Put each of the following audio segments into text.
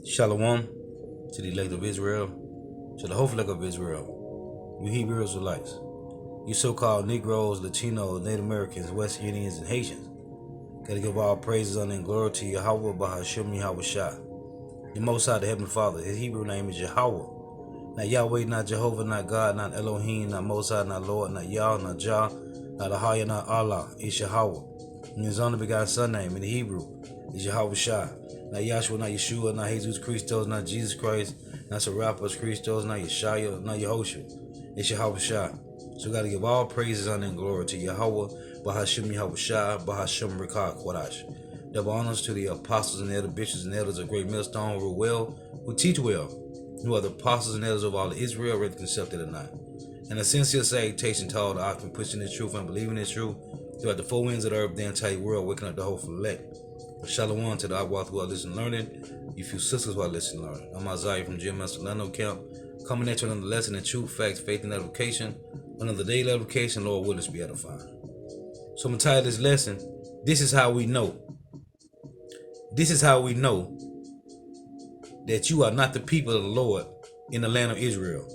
Shalom to the elect of Israel, to the whole flock of Israel, you Hebrew Israelites, you so-called Negroes, Latinos, Native Americans, West Indians, and Haitians. Gotta give all praises, honor, and glory to Yahweh, Bahashem, Yahweh Shah. The Most High, the Heavenly Father. His Hebrew name is Yahweh. Not Yahweh, not Jehovah, not God, not Elohim, not Most High, not Lord, not Yah, not Jah, not Ahaya, not Allah. It's Yahweh. And his only begotten son name in the Hebrew is Yahweh Shah. Not Yahshua, not Yeshua, not Jesus Christos, not Jesus Christ, not Serapis Christos, not Yeshaya, not Yehoshua. It's Yahweh Shah. So we got to give all praises, honor, and glory to Yahweh, Bahashem Yahweh Shah, Bahashem Rekah Quadash. Double honors to the apostles and elder bishops and elders of Great Millstone, who rule well, who teach well, who are the apostles and elders of all Israel, whether accepted or not. And a sincere salutation to all the occupant pushing the truth and believing the truth throughout the four winds of the earth, the entire world, waking up the whole elect. Shalom to the Agwath who are listening learning, you few sisters who are listening learning. I'm Isaiah from GMS Solano Camp, coming at you another lesson in truth, facts, faith, and edification. Another daily edification, Lord, will us be edifying. So I'm going to title this lesson, This is how we know. This is how we know that you are not the people of the Lord in the land of Israel.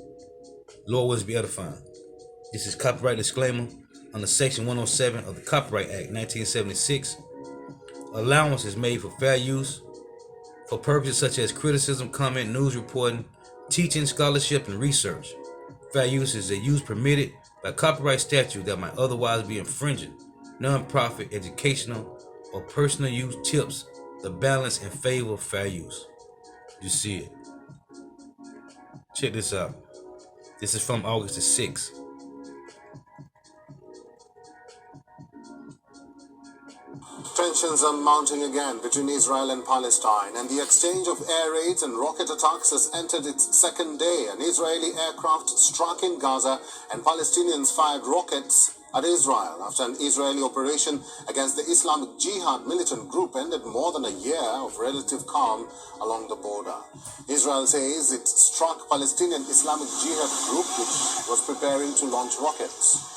Lord, will us be edifying. This is copyright disclaimer under Section 107 of the Copyright Act 1976. Allowance is made for fair use for purposes such as criticism, comment, news reporting, teaching, scholarship, and research. Fair use is a use permitted by copyright statute that might otherwise be infringing. Non-profit, educational, or personal use tips the balance in favor of fair use. You see it. Check this out. This is from August the 6th. Tensions are mounting again between Israel and Palestine, and the exchange of air raids and rocket attacks has entered its second day. An Israeli aircraft struck in Gaza, and Palestinians fired rockets at Israel after an Israeli operation against the Islamic Jihad militant group ended more than a year of relative calm along the border. Israel says it struck Palestinian Islamic Jihad group, which was preparing to launch rockets.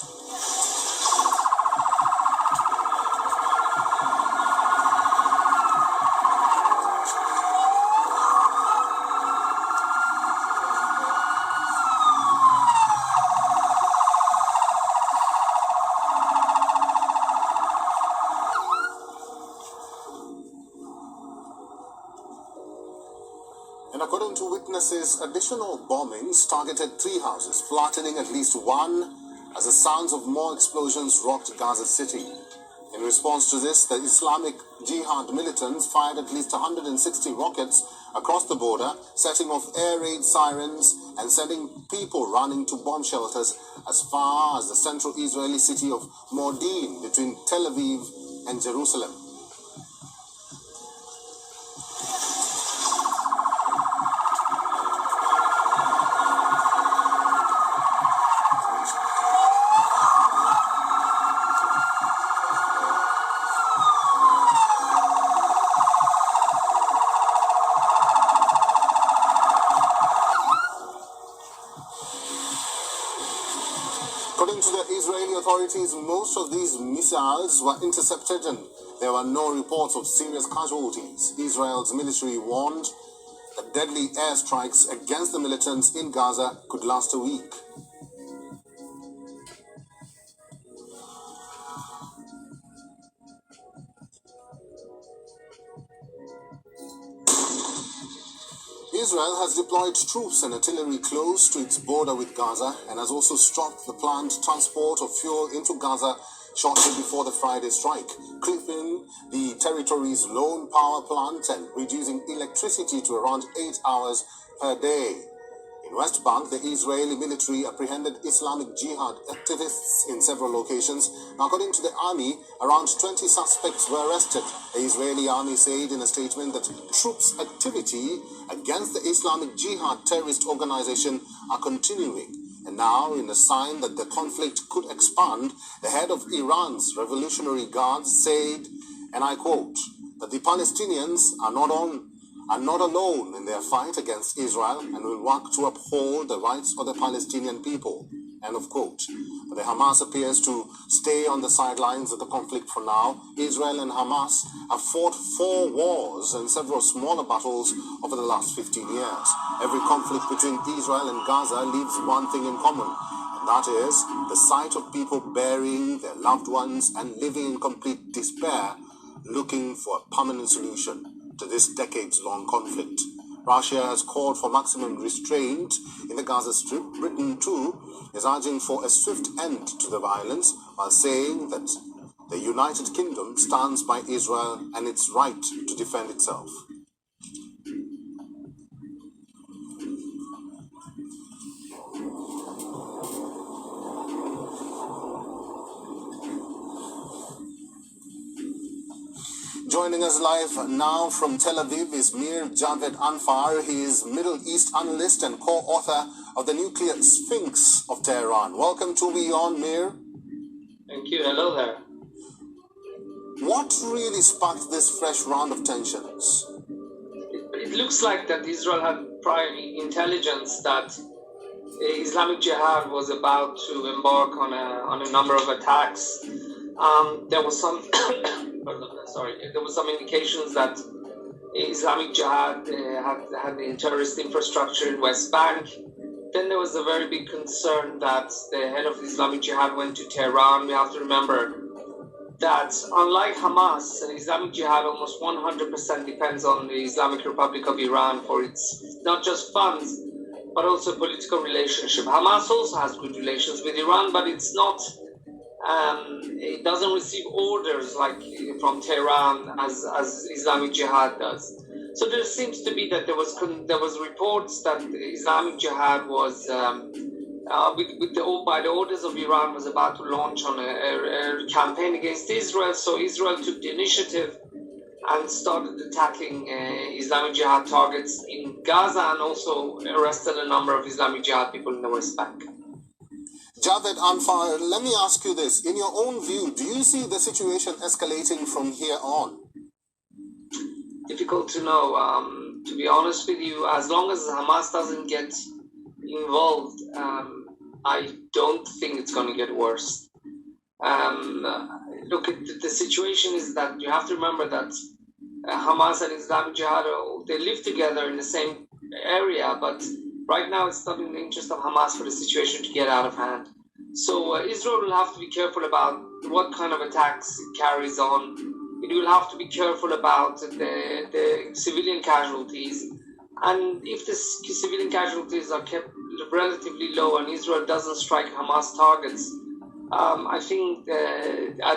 And according to witnesses, additional bombings targeted 3 houses, flattening at least one as the sounds of more explosions rocked Gaza City. In response to this, the Islamic Jihad militants fired at least 160 rockets across the border, setting off air raid sirens and sending people running to bomb shelters as far as the central Israeli city of Modi'in between Tel Aviv and Jerusalem. According to the Israeli authorities, most of these missiles were intercepted and there were no reports of serious casualties. Israel's military warned that deadly airstrikes against the militants in Gaza could last a week. Israel has deployed troops and artillery close to its border with Gaza and has also stopped the planned transport of fuel into Gaza shortly before the Friday strike, clipping the territory's lone power plant and reducing electricity to around 8 hours per day. In West Bank, the Israeli military apprehended Islamic Jihad activists in several locations. According to the army, around 20 suspects were arrested. The Israeli army said in a statement that troops' activity against the Islamic Jihad terrorist organization are continuing. And now, in a sign that the conflict could expand, the head of Iran's Revolutionary Guards said, and I quote, that the Palestinians are not alone in their fight against Israel and will work to uphold the rights of the Palestinian people, End of quote. The Hamas appears to stay on the sidelines of the conflict for now. Israel and Hamas have fought 4 wars and several smaller battles over the last 15 years. Every conflict between Israel and Gaza leaves one thing in common, and that is the sight of people burying their loved ones and living in complete despair, looking for a permanent solution to this decades-long conflict. Russia has called for maximum restraint in the Gaza Strip. Britain, too, is urging for a swift end to the violence, while saying that the United Kingdom stands by Israel and its right to defend itself. Joining us live now from Tel Aviv is Mir Javed Anfar. He is Middle East analyst and co-author of the Nuclear Sphinx of Tehran. Welcome to WION, Mir. Thank you. Hello there. What really sparked this fresh round of tensions? It looks like that Israel had prior intelligence that Islamic Jihad was about to embark on a number of attacks. There was some there was some indications that Islamic Jihad had the terrorist infrastructure in West Bank. Then there was a very big concern that the head of Islamic Jihad went to Tehran. We have to remember that unlike Hamas, Islamic Jihad almost 100% depends on the Islamic Republic of Iran for its not just funds, but also political relationship. Hamas also has good relations with Iran, but it's not. It doesn't receive orders like from Tehran as Islamic Jihad does. So there seems to be that there was reports that Islamic Jihad was by the orders of Iran was about to launch on a campaign against Israel. So Israel took the initiative and started attacking Islamic Jihad targets in Gaza and also arrested a number of Islamic Jihad people in the West Bank. Javed Anfar, let me ask you this. In your own view, do you see the situation escalating from here on? Difficult to know. To be honest with you, as long as Hamas doesn't get involved, I don't think it's going to get worse. Look, the situation is that you have to remember that Hamas and Islamic Jihad, they live together in the same area, but right now it's not in the interest of Hamas for the situation to get out of hand. So Israel will have to be careful about what kind of attacks it carries on. It will have to be careful about the civilian casualties. And if the civilian casualties are kept relatively low and Israel doesn't strike Hamas targets, I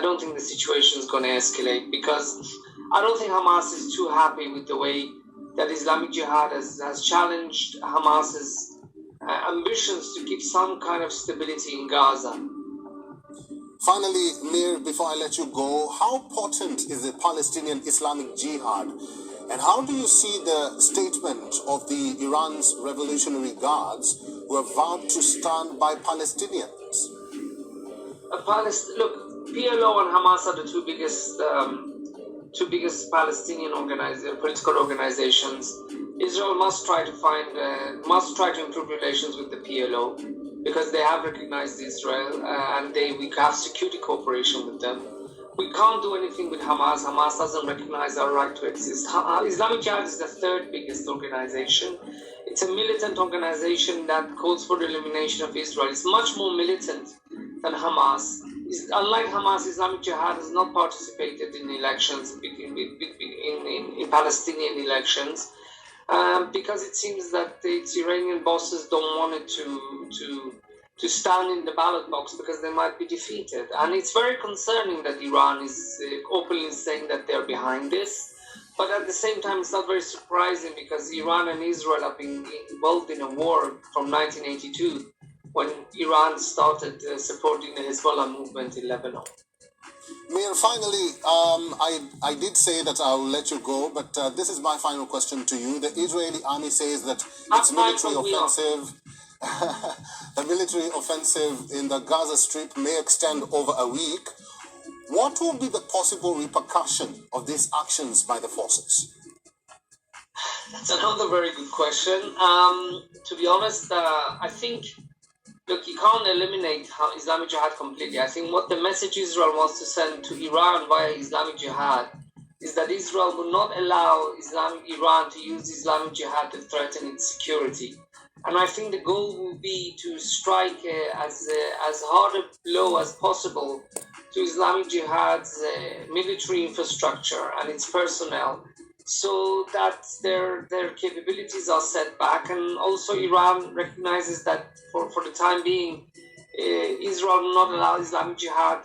don't think the situation is going to escalate, because I don't think Hamas is too happy with the way that Islamic Jihad has challenged Hamas's ambitions to keep some kind of stability in Gaza. Finally, Mir, before I let you go, how potent is the Palestinian Islamic Jihad? And how do you see the statement of the Iran's Revolutionary Guards, who have vowed to stand by Palestinians? Look, PLO and Hamas are the two biggest Palestinian political organizations. Israel must try to improve relations with the PLO, because they have recognized Israel and we have security cooperation with them. We can't do anything with Hamas. Hamas doesn't recognize our right to exist. Islamic Jihad is the third biggest organization. It's a militant organization that calls for the elimination of Israel. It's much more militant than Hamas. Unlike Hamas, Islamic Jihad has not participated in elections, in Palestinian elections, because it seems that its Iranian bosses don't want it to stand in the ballot box because they might be defeated. And it's very concerning that Iran is openly saying that they're behind this. But at the same time, it's not very surprising, because Iran and Israel have been involved in a war from 1982, when Iran started supporting the Hezbollah movement in Lebanon. Mir, finally, I did say that I'll let you go, but this is my final question to you. The Israeli army says that its military offensive, the military offensive in the Gaza Strip may extend over a week. What will be the possible repercussion of these actions by the forces? That's another very good question. To be honest, I think look, you can't eliminate Islamic Jihad completely. I think what the message Israel wants to send to Iran via Islamic Jihad is that Israel will not allow Iran to use Islamic Jihad to threaten its security. And I think the goal will be to strike as hard a blow as possible to Islamic Jihad's military infrastructure and its personnel, so that their capabilities are set back. And also Iran recognizes that for the time being, Israel will not allow Islamic Jihad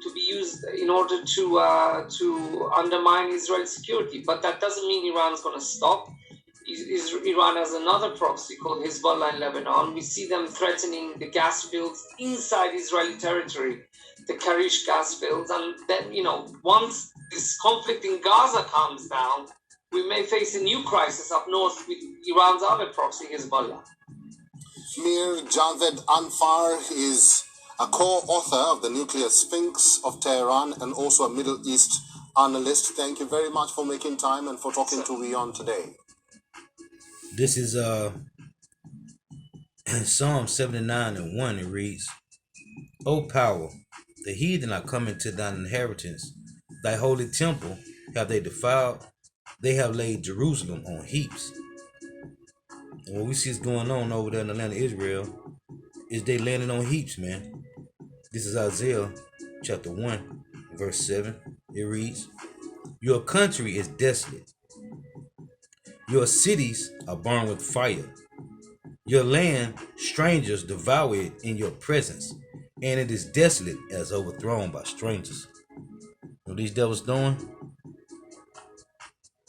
to be used in order to undermine Israel's security. But that doesn't mean Iran's going to stop. Iran has another proxy called Hezbollah in Lebanon. We see them threatening the gas fields inside Israeli territory, the Karish gas fields. And then, once this conflict in Gaza calms down, we may face a new crisis up north with Iran's other proxy, Hezbollah. Mir Javed Anfar is a co-author of the Nuclear Sphinx of Tehran and also a Middle East analyst. Thank you very much for making time and for talking to WION today. This is Psalm 79:1. It reads, O power, the heathen are coming to thine inheritance. Thy holy temple have they defiled. They have laid Jerusalem on heaps. And what we see is going on over there in the land of Israel is they landing on heaps, man. This is Isaiah chapter 1, verse 7. It reads, Your country is desolate. Your cities are burned with fire. Your land, strangers devour it in your presence, and it is desolate as overthrown by strangers. What these devils doing?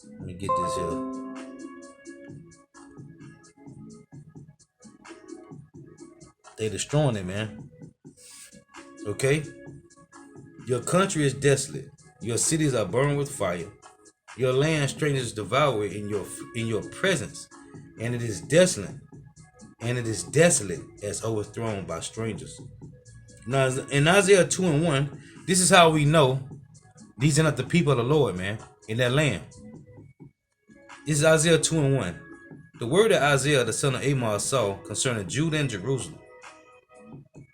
Let me get this here. They destroying it, man. Okay? Your country is desolate. Your cities are burned with fire. Your land, strangers devour it in your presence, and it is desolate, as overthrown by strangers. Now, in Isaiah 2:1, this is how we know these are not the people of the Lord, man, in that land. This is Isaiah 2:1. The word that Isaiah the son of Amos saw concerning Judah and Jerusalem.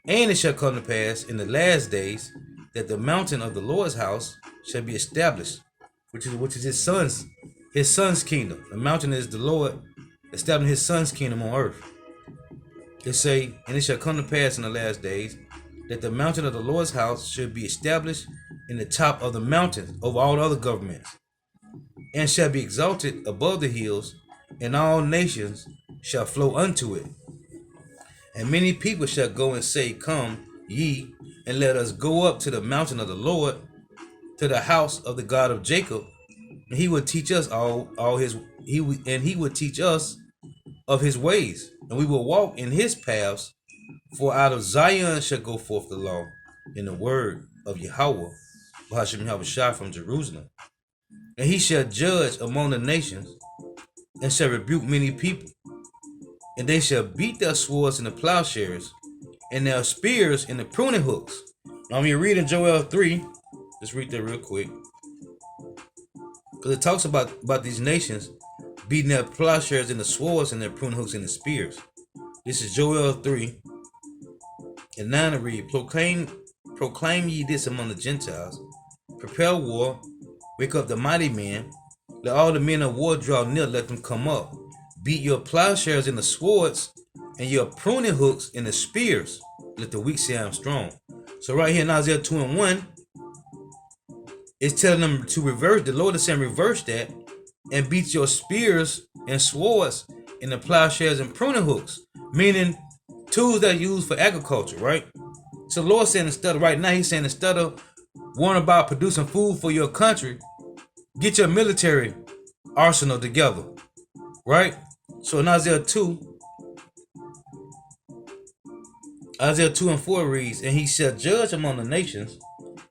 And it shall come to pass in the last days that the mountain of the Lord's house shall be established, which is his son's kingdom. The mountain is the Lord establishing his son's kingdom on earth. They say, and it shall come to pass in the last days that the mountain of the Lord's house should be established in the top of the mountains over all other governments, and shall be exalted above the hills, and all nations shall flow unto it. And many people shall go and say, Come ye, and let us go up to the mountain of the Lord, to the house of the God of Jacob, and he will teach us he would teach us of his ways, and we will walk in his paths. For out of Zion shall go forth the law, and the word of Yahweh, Bahashem Yahushua from Jerusalem. And he shall judge among the nations, and shall rebuke many people. And they shall beat their swords in the plowshares, and their spears in the pruning hooks. Now, when you read in Joel 3, let's read that real quick, because it talks about these nations beating their plowshares in the swords and their pruning hooks in the spears. This is Joel 3 and 9 to read. Proclaim ye this among the Gentiles. Prepare war. Wake up the mighty men. Let all the men of war draw near. Let them come up. Beat your plowshares in the swords and your pruning hooks in the spears. Let the weak say I am strong. So right here in Isaiah 2:1, it's telling them to reverse. The Lord is saying reverse that and beat your spears and swords in the plowshares and pruning hooks, meaning tools that are used for agriculture, right? So the Lord saying instead of worrying about producing food for your country, get your military arsenal together, right? So in Isaiah 2 and 4 reads, And he shall judge among the nations,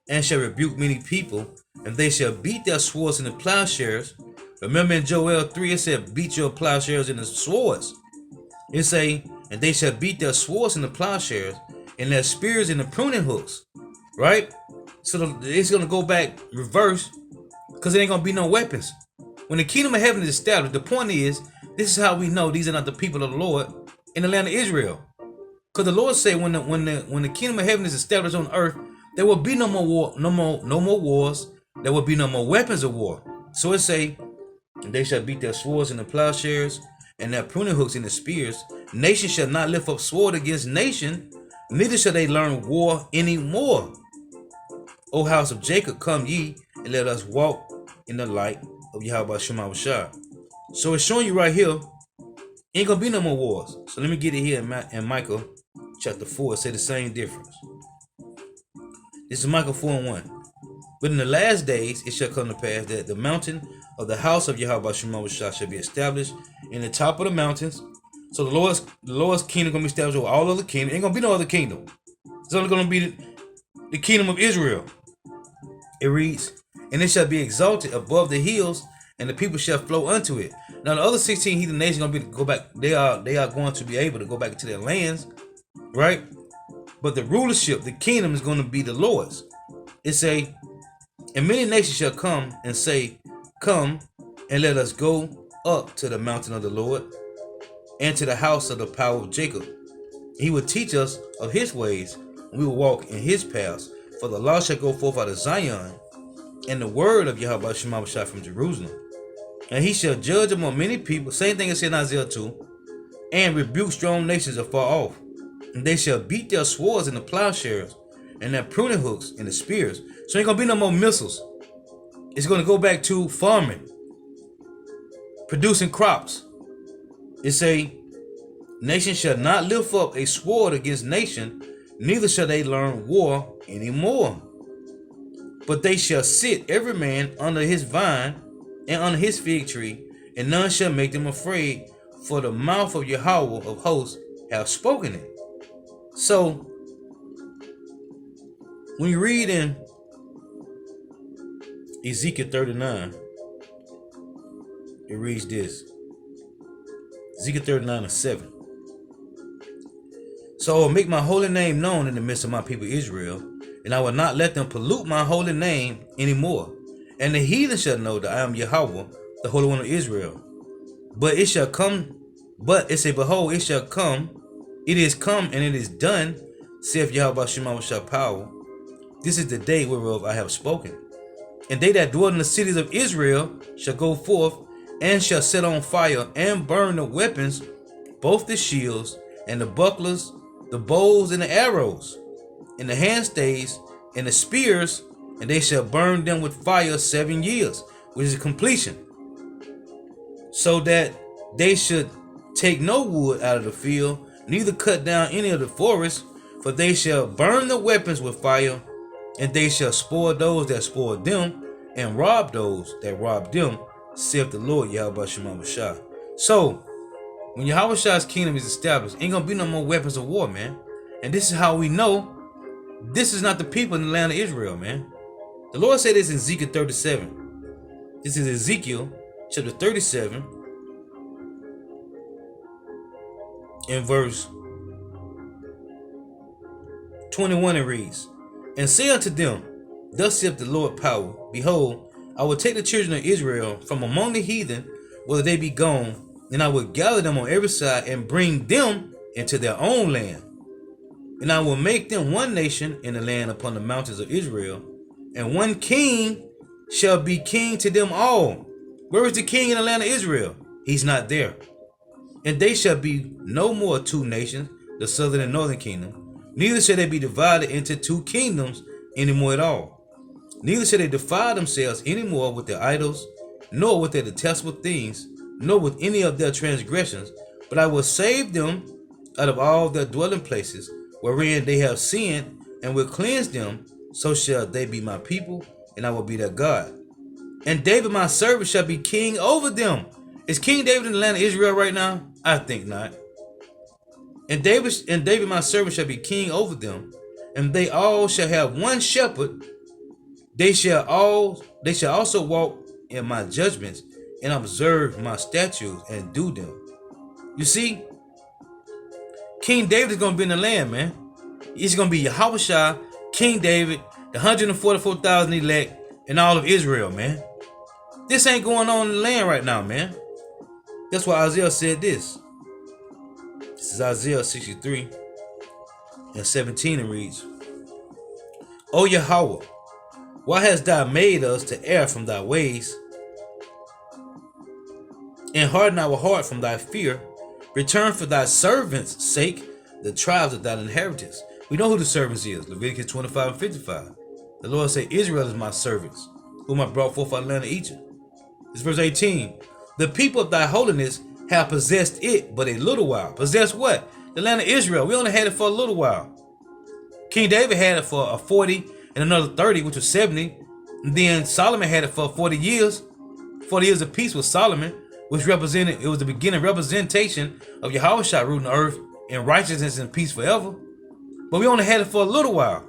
and shall rebuke many people, and they shall beat their swords in the plowshares. Remember in Joel 3, it said, beat your plowshares in the swords. It say, and they shall beat their swords in the plowshares, and their spears in the pruning hooks, right? So it's going to go back reverse, because there ain't going to be no weapons. When the kingdom of heaven is established, the point is, this is how we know these are not the people of the Lord in the land of Israel. Because the Lord said when the kingdom of heaven is established on earth, there will be no more war, no more wars. There will be no more weapons of war. So it say, and they shall beat their swords in the plowshares and their pruning hooks in the spears. Nation shall not lift up sword against nation, neither shall they learn war anymore. O house of Jacob, come ye, and let us walk in the light of Yahweh Shema Shah. So it's showing you right here, ain't gonna be no more wars. So let me get it here in Micah chapter 4. It say the same difference. This is Micah 4:1. But in the last days it shall come to pass that the mountain of the house of Yahweh Shema Shah shall be established in the top of the mountains. So the Lord's kingdom gonna be established over all other kingdoms. Ain't gonna be no other kingdom. It's only gonna be the kingdom of Israel. It reads, and it shall be exalted above the hills, and the people shall flow unto it. Now the other 16 heathen nations gonna go back. They are going to be able to go back to their lands, right? But the rulership, the kingdom, is going to be the Lord's. It say, and many nations shall come and say, come and let us go up to the mountain of the Lord, and to the house of the power of Jacob. He will teach us of his ways, and we will walk in his paths. For the law shall go forth out of Zion, and the word of Yahweh Shema Shah from Jerusalem. And he shall judge among many people, same thing as in Isaiah 2, and rebuke strong nations afar off. And they shall beat their swords in the plowshares, and their pruning hooks in the spears. So ain't gonna be no more missiles. It's gonna go back to farming, producing crops. It say, nation shall not lift up a sword against nation, neither shall they learn war anymore. But they shall sit every man under his vine and under his fig tree, and none shall make them afraid, for the mouth of Yahweh of hosts have spoken it. So when you read in Ezekiel 39, it reads this. Ezekiel 39:7. So I will make my holy name known in the midst of my people Israel, and I will not let them pollute my holy name anymore. And the heathen shall know that I am Yahweh, the Holy One of Israel. But it shall come, but it say, behold, it shall come, it is come and it is done, saith Yahweh Shema Shah power. This is the day whereof I have spoken. And they that dwell in the cities of Israel shall go forth, and shall set on fire and burn the weapons, both the shields and the bucklers, the bows and the arrows, and the handstaves and the spears, and they shall burn them with fire 7 years, which is completion. So that they should take no wood out of the field, neither cut down any of the forest, for they shall burn the weapons with fire, and they shall spoil those that spoil them, and rob those that rob them, saith the Lord Yahweh Shema Shah. So when Yahweh Shah's kingdom is established, ain't gonna be no more weapons of war, man. And this is how we know this is not the people in the land of Israel, man. The Lord said this in Ezekiel 37. This is Ezekiel chapter 37 in verse 21. It reads, and say unto them, thus saith the Lord power, behold, I will take the children of Israel from among the heathen, whether they be gone, and I will gather them on every side and bring them into their own land. And I will make them one nation in the land upon the mountains of Israel, and one king shall be king to them all. Where is the king in the land of Israel? He's not there. And they shall be no more two nations, the southern and northern kingdom, neither shall they be divided into two kingdoms anymore at all. Neither shall they defile themselves anymore with their idols, nor with their detestable things, nor with any of their transgressions, but I will save them out of all their dwelling places, wherein they have sinned, and will cleanse them. So shall they be my people, and I will be their God. And David my servant shall be king over them. Is King David in the land of Israel right now? I think not. And David my servant shall be king over them, and they all shall have one shepherd. They shall also walk in my judgments, and observe my statutes, and do them. You see, King David is going to be in the land, man. He's going to be Yahweh Shah, King David, the 144,000 elect, and all of Israel, man. This ain't going on in the land right now, man. That's why Isaiah said this. This is Isaiah 63, and 17 it reads, O Yahweh, why hast thou made us to err from thy ways, and harden our heart from thy fear? Return for thy servants' sake the tribes of thine inheritance. We know who the servants is. Leviticus 25 and 55. The Lord said, Israel is my servants, whom I brought forth out of the land of Egypt. It's verse 18. The people of thy holiness have possessed it but a little while. Possessed what? The land of Israel. We only had it for a little while. King David had it for a 40 and another 30, which was 70. And then Solomon had it for 40 years. 40 years of peace with Solomon, which represented, it was the beginning representation of Yahushua ruling the earth in righteousness and peace forever. But we only had it for a little while.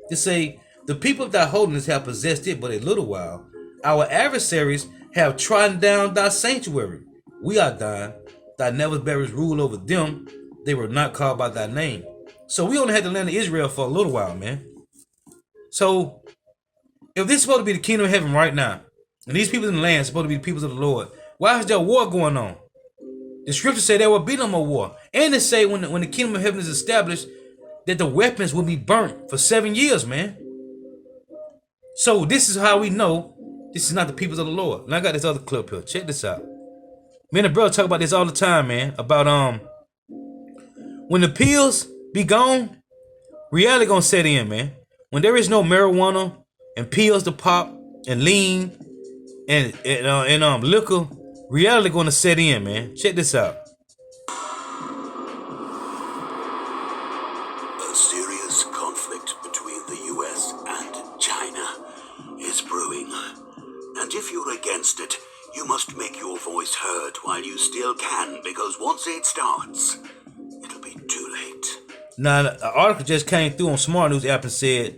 To say, the people of thy holiness have possessed it but a little while. Our adversaries have trodden down thy sanctuary. We are thine. Thy never bearers rule over them. They were not called by thy name. So we only had the land of Israel for a little while, man. So if this is supposed to be the kingdom of heaven right now, and these people in the land are supposed to be the people of the Lord, why is there war going on? The scriptures say there will be no more war. And they say when the kingdom of heaven is established, that the weapons will be burnt for 7 years, man. So this is how we know this is not the people of the Lord. And I got this other clip here. Check this out. Me and the brother talk about this all the time, man. About when the pills be gone, reality gonna set in, man. When there is no marijuana and pills to pop and lean and liquor, reality gonna set in, man. Check this out. A serious conflict between the US and China is brewing. And if you're against it, you must make your voice heard while you still can, because once it starts, it'll be too late. Now, an article just came through on Smart News app and said,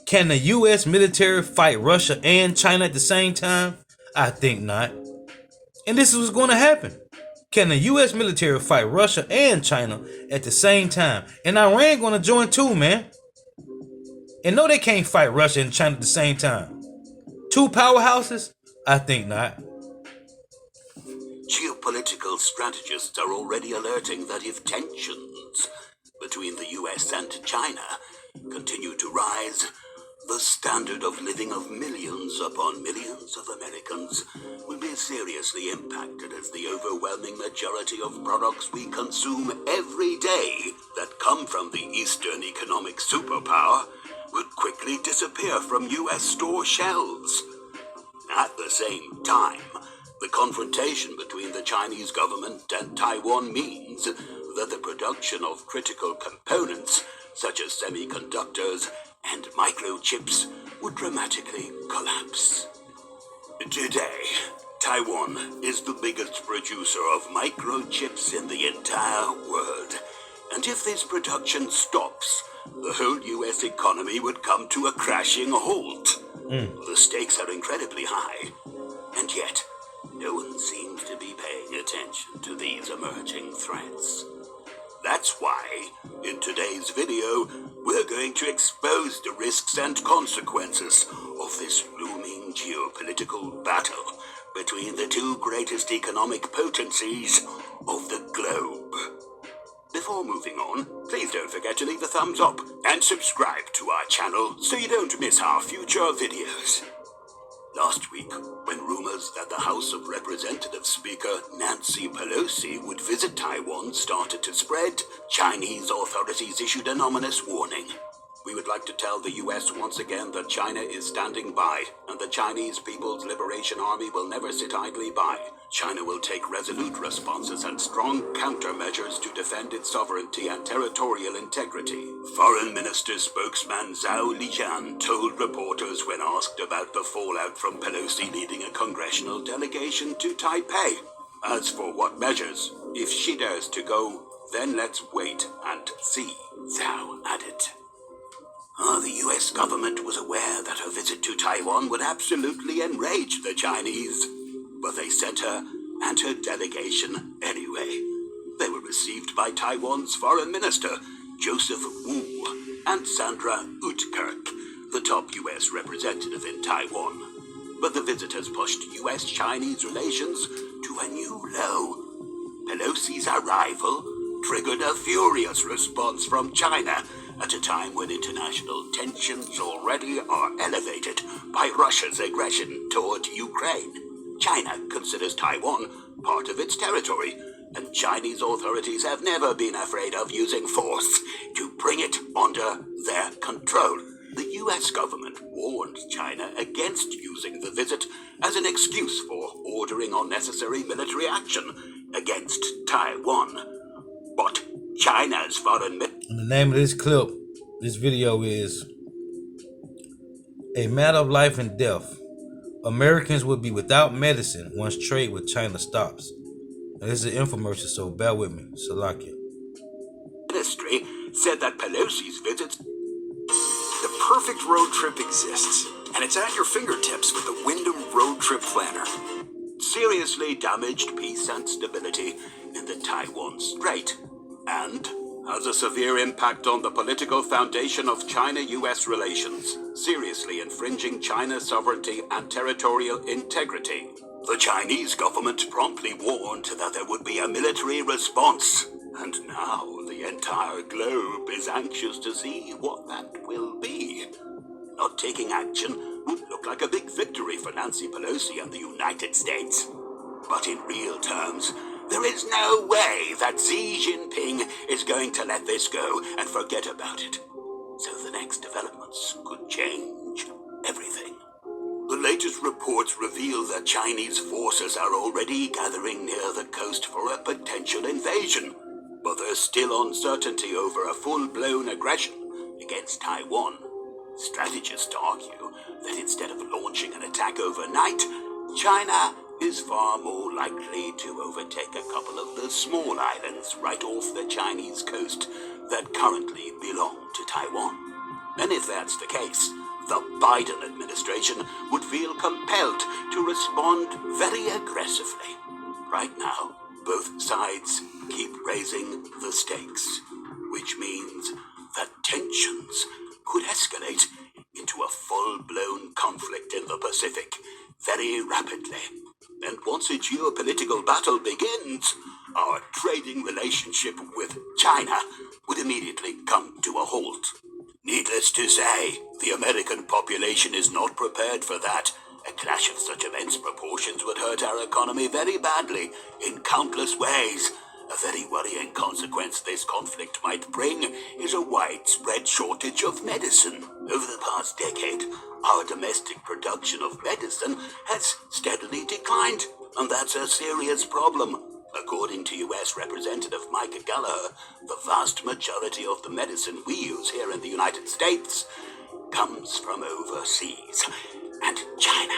can the U.S. military fight Russia and China at the same time? I think not. And this is what's going to happen. Can the U.S. military fight Russia and China at the same time? And Iran going to join too, man. And no, they can't fight Russia and China at the same time. Two powerhouses? I think not. Geopolitical strategists are already alerting that if tensions between the US and China continue to rise, the standard of living of millions upon millions of Americans will be seriously impacted, as the overwhelming majority of products we consume every day that come from the Eastern economic superpower would quickly disappear from US store shelves. At the same time, the confrontation between the Chinese government and Taiwan means that the production of critical components, such as semiconductors and microchips, would dramatically collapse. Today, Taiwan is the biggest producer of microchips in the entire world. And if this production stops, the whole US economy would come to a crashing halt. The stakes are incredibly high, and yet no one seems to be paying attention to these emerging threats. That's why, in today's video, we're going to expose the risks and consequences of this looming geopolitical battle between the two greatest economic potencies of the globe. Before moving on, please don't forget to leave a thumbs up and subscribe to our channel so you don't miss our future videos. Last week, when rumors that the House of Representatives Speaker Nancy Pelosi would visit Taiwan started to spread, Chinese authorities issued an ominous warning. We would like to tell the US once again that China is standing by, and the Chinese People's Liberation Army will never sit idly by. China will take resolute responses and strong countermeasures to defend its sovereignty and territorial integrity. Foreign Minister spokesman Zhao Lijian told reporters when asked about the fallout from Pelosi leading a congressional delegation to Taipei. As for what measures, if she dares to go, then let's wait and see, Zhao added. The US government was aware that her visit to Taiwan would absolutely enrage the Chinese, but they sent her and her delegation anyway. They were received by Taiwan's foreign minister, Joseph Wu, and Sandra Utkirk, the top US representative in Taiwan. But the visitors pushed US-Chinese relations to a new low. Pelosi's arrival triggered a furious response from China at a time when international tensions already are elevated by Russia's aggression toward Ukraine. China considers Taiwan part of its territory, and Chinese authorities have never been afraid of using force to bring it under their control. The US government warned China against using the visit as an excuse for ordering unnecessary military action against Taiwan. But China's foreign And the name of this clip, this video is A Matter of Life and Death. Americans will be without medicine once trade with China stops. Now, this is an infomercial, so bear with me. Salakia. ministry said that Pelosi's visits. The perfect road trip exists, and it's at your fingertips with the Wyndham Road Trip Planner. Seriously damaged peace and stability in the Taiwan Strait, and has a severe impact on the political foundation of China-US relations, seriously infringing China's sovereignty and territorial integrity. The Chinese government promptly warned that there would be a military response, and now the entire globe is anxious to see what that will be. Not taking action would look like a big victory for Nancy Pelosi and the United States. But in real terms, there is no way that Xi Jinping is going to let this go and forget about it. So the next developments could change everything. The latest reports reveal that Chinese forces are already gathering near the coast for a potential invasion. But there's still uncertainty over a full-blown aggression against Taiwan. Strategists argue that instead of launching an attack overnight, China is far more likely to overtake a couple of the small islands right off the Chinese coast that currently belong to Taiwan. And if that's the case, the Biden administration would feel compelled to respond very aggressively. Right now, both sides keep raising the stakes, which means that tensions could escalate into a full-blown conflict in the Pacific very rapidly. And once a geopolitical battle begins, our trading relationship with China would immediately come to a halt. Needless to say, the American population is not prepared for that. A clash of such immense proportions would hurt our economy very badly in countless ways. A very worrying consequence this conflict might bring is a widespread shortage of medicine. Over the past decade, our domestic production of medicine has steadily declined, and that's a serious problem. According to U.S. Representative Mike Gallagher, the vast majority of the medicine we use here in the United States comes from overseas, and China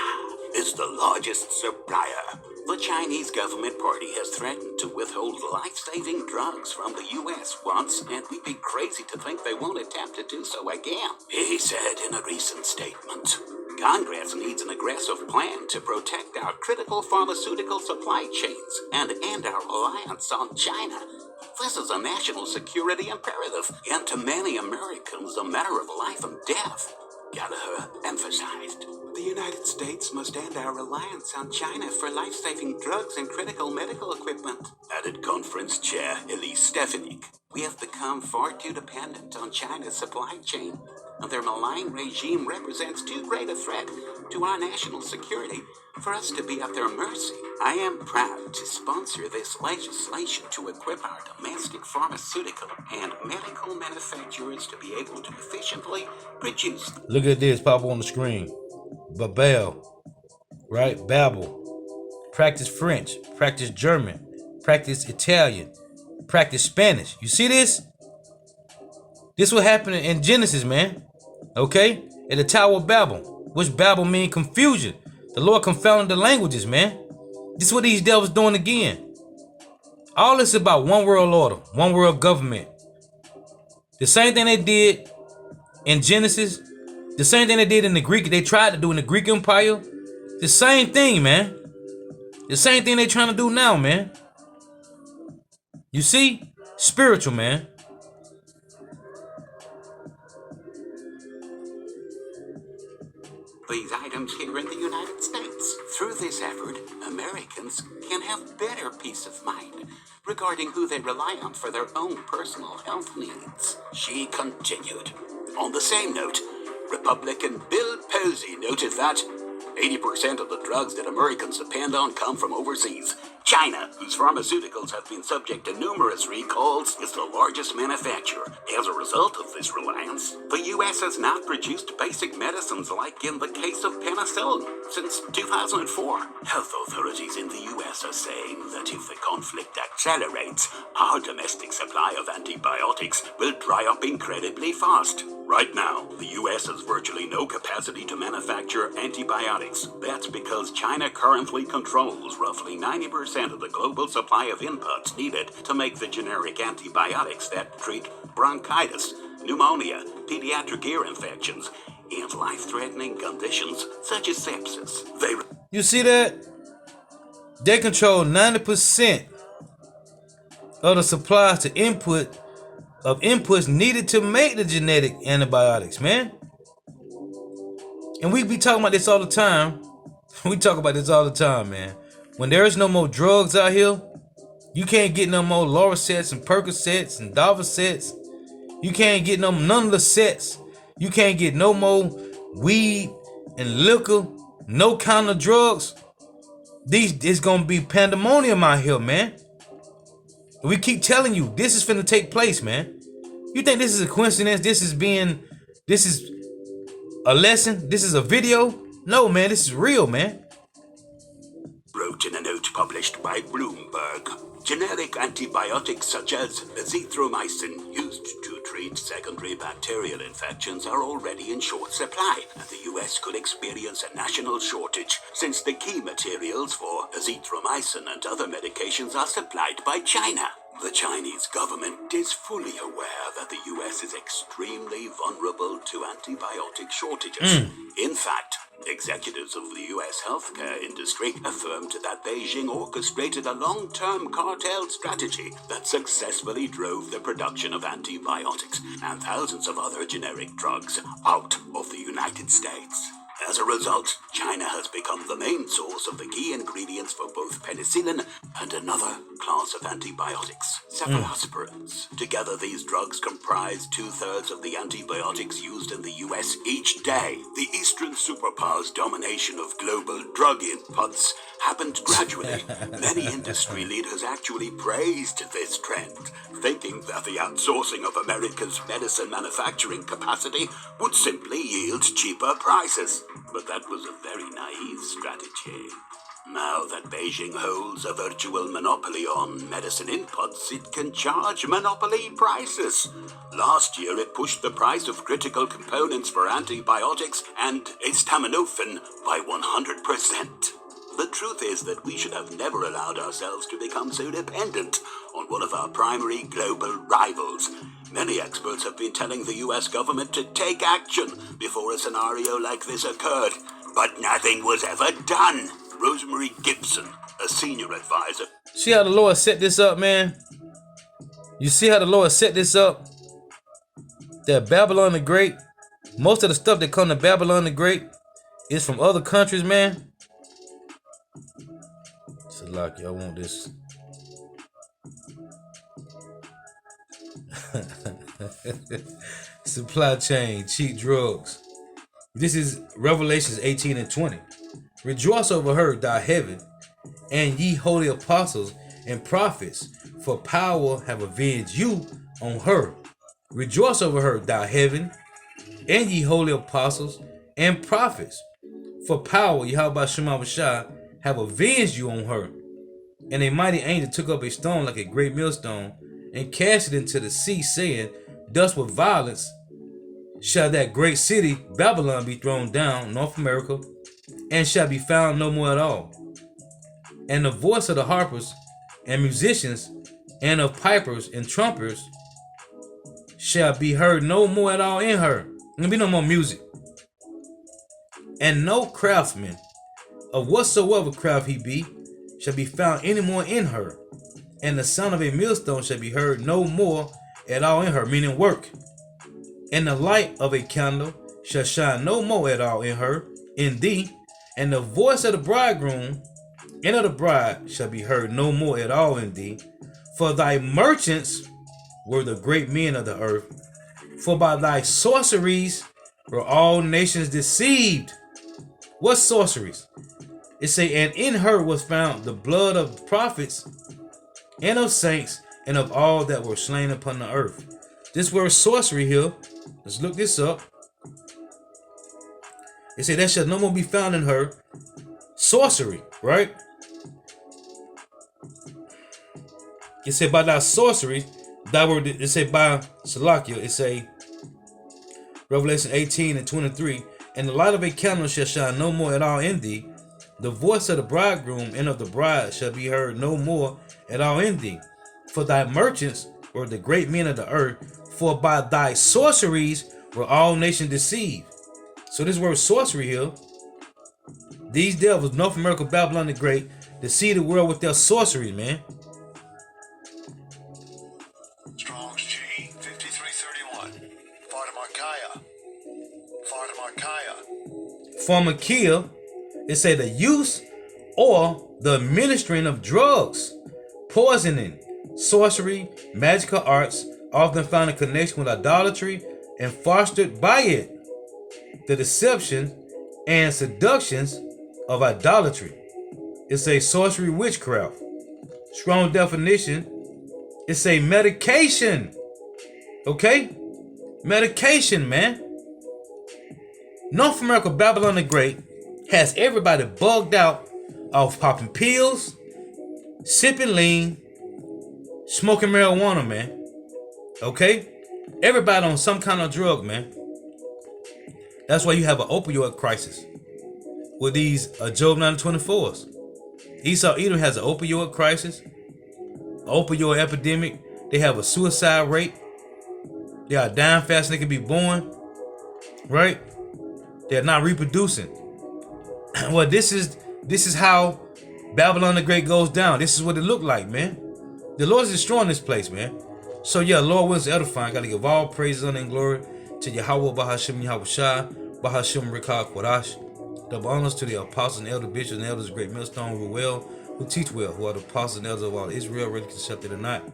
is the largest supplier. The Chinese government party has threatened to withhold life-saving drugs from the U.S. once, and we'd be crazy to think they won't attempt to do so again. He said in a recent statement, Congress needs an aggressive plan to protect our critical pharmaceutical supply chains and end our reliance on China. This is a national security imperative, and to many Americans, a matter of life and death. Gallagher emphasized, the United States must end our reliance on China for life-saving drugs and critical medical equipment, added conference chair Elise Stefanik. We have become far too dependent on China's supply chain, and their malign regime represents too great a threat to our national security for us to be at their mercy. I am proud to sponsor this legislation to equip our domestic pharmaceutical and medical manufacturers to be able to efficiently produce. Look at this, pop on the screen. Babel, right? Babel. Practice French, practice German, practice Italian, practice Spanish. You see this? This what happened in Genesis, man. Okay? At the Tower of Babel, which Babel means confusion. The Lord confounded the languages, man. This is what these devils doing again. All this is about one world order, one world government. The same thing they did in Genesis, the same thing they did in the Greek, they tried to do in the Greek Empire. The same thing, man. The same thing they trying to do now, man. You see? Spiritual, man. These items here in the United States Through this effort, Americans can have better peace of mind regarding who they rely on for their own personal health needs. She continued. On the same note, Republican Bill Posey noted that 80% of the drugs that Americans depend on come from overseas. China, whose pharmaceuticals have been subject to numerous recalls, is the largest manufacturer. As a result of this reliance, the U.S. has not produced basic medicines like in the case of penicillin since 2004. Health authorities in the U.S. are saying that if the conflict accelerates, our domestic supply of antibiotics will dry up incredibly fast. Right now, the U.S. has virtually no capacity to manufacture antibiotics. That's because China currently controls roughly 90% of the global supply of inputs needed to make the generic antibiotics that treat bronchitis, pneumonia, pediatric ear infections, and life-threatening conditions such as sepsis. You see that? They control 90% of the supplies to inputs needed to make the genetic antibiotics, man. And we be talking about this all the time. We talk about this all the time, man. When there is no more drugs out here, you can't get no more Loracets and Percocets and Darvocets. You can't get none of the sets. You can't get no more weed and liquor, no kind of drugs. It's gonna be pandemonium out here, man. We keep telling you this is finna take place, man. You think this is a coincidence? This is a lesson? This is a video? No, man, this is real, man. Wrote in a note published by Bloomberg, generic antibiotics such as azithromycin used to treat secondary bacterial infections are already in short supply, and the U.S. could experience a national shortage since the key materials for azithromycin and other medications are supplied by China. The Chinese government is fully aware that the U.S. is extremely vulnerable to antibiotic shortages. In fact, executives of the U.S. healthcare industry affirmed that Beijing orchestrated a long-term cartel strategy that successfully drove the production of antibiotics and thousands of other generic drugs out of the United States. As a result, China has become the main source of the key ingredients for both penicillin and another class of antibiotics, cephalosporins. Together, these drugs comprise 2/3 of the antibiotics used in the U.S. each day. The Eastern superpower's domination of global drug inputs happened gradually. Many industry leaders actually praised this trend, thinking that the outsourcing of America's medicine manufacturing capacity would simply yield cheaper prices. But that was a very naive strategy. Now that Beijing holds a virtual monopoly on medicine inputs, it can charge monopoly prices. Last year, it pushed the price of critical components for antibiotics and acetaminophen by 100%. The truth is that we should have never allowed ourselves to become so dependent on one of our primary global rivals. Many experts have been telling the U.S. government to take action before a scenario like this occurred, but nothing was ever done. Rosemary Gibson, a senior advisor. See how the Lord set this up, man? You see how the Lord set this up? That Babylon the Great, most of the stuff that come to Babylon the Great is from other countries, man. So like, y'all want this? Supply chain, cheap drugs. This is Revelations 18 and 20. Rejoice over her, thou heaven, and ye holy apostles and prophets, for power have avenged you on her. Rejoice over her, thou heaven, and ye holy apostles and prophets, for power, Yahweh Shema Bashah, have avenged you on her. And a mighty angel took up a stone like a great millstone, and cast it into the sea, saying, thus with violence shall that great city Babylon be thrown down, North America, and shall be found no more at all. And the voice of the harpers and musicians, and of pipers and trumpeters, shall be heard no more at all in her. There'll be no more music. And no craftsman, of whatsoever craft he be, shall be found any more in her. And the sound of a millstone shall be heard no more at all in her, meaning work. And the light of a candle shall shine no more at all in her, in thee. And the voice of the bridegroom and of the bride shall be heard no more at all in thee. For thy merchants were the great men of the earth. For by thy sorceries were all nations deceived. What sorceries? It say, and in her was found the blood of prophets and of saints and of all that were slain upon the earth. This word sorcery here, let's look this up. It say, there shall no more be found in her sorcery, right? It say, by thy sorcery, thy word, it say, by Salakia, it say, Revelation 18 and 23, and the light of a candle shall shine no more at all in thee. The voice of the bridegroom and of the bride shall be heard no more at all in thee. For thy merchants were the great men of the earth, for by thy sorceries were all nations deceived. So this word sorcery here, these devils, North America, Babylon the Great, deceive the world with their sorceries, man. Strong's G 5331. Pharmakia. Pharmakia, it say the use or the administering of drugs, poisoning, sorcery, magical arts, often found in connection with idolatry and fostered by it. The deception and seductions of idolatry. It's a sorcery, witchcraft. Strong definition. It's a medication. Okay? Medication, man. North America, Babylon the Great has everybody bugged out of popping pills, sipping lean, smoking marijuana, man. Okay? Everybody on some kind of drug, man. That's why you have an opioid crisis with these Job 924s. Esau Edom has an opioid crisis, an opioid epidemic. They have a suicide rate. They are dying faster than they can be born. Right? They're not reproducing. Well, this is how Babylon the Great goes down. This is what it looked like, man. The Lord is destroying this place, man. So yeah, Lord wills edifying. Gotta give all praises, honor, and glory to Yahweh, Bahashim, Yahweh Shai, Bahashim, Rikah, Quadash. Double honors to the apostles and elder bishops and elders of Great Millstone who well, who teach well, who are the apostles and elders of all Israel, ready to accept it or not.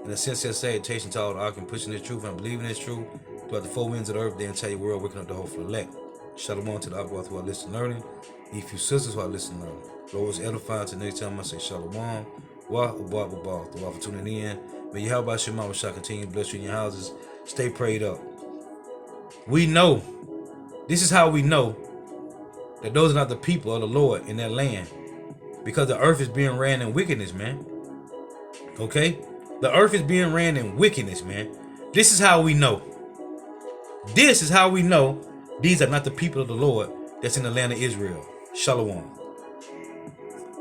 And a sincere salutation to all the ark and pushing this truth and believing this truth throughout the four winds of the earth, the entire world, working up the hope for the elect. Shalom to the Akbar who are listening learning. These few sisters who are listening learning. Lord is edifying to the next time I say Shalom. Wa Abba Abba. Thank you for tuning in. May Yahweh Shema Shah continue to bless you in your houses. Stay prayed up. We know, this is how we know that those are not the people of the Lord in that land. Because the earth is being ran in wickedness, man. Okay? The earth is being ran in wickedness, man. This is how we know. This is how we know these are not the people of the Lord that's in the land of Israel. Shalom.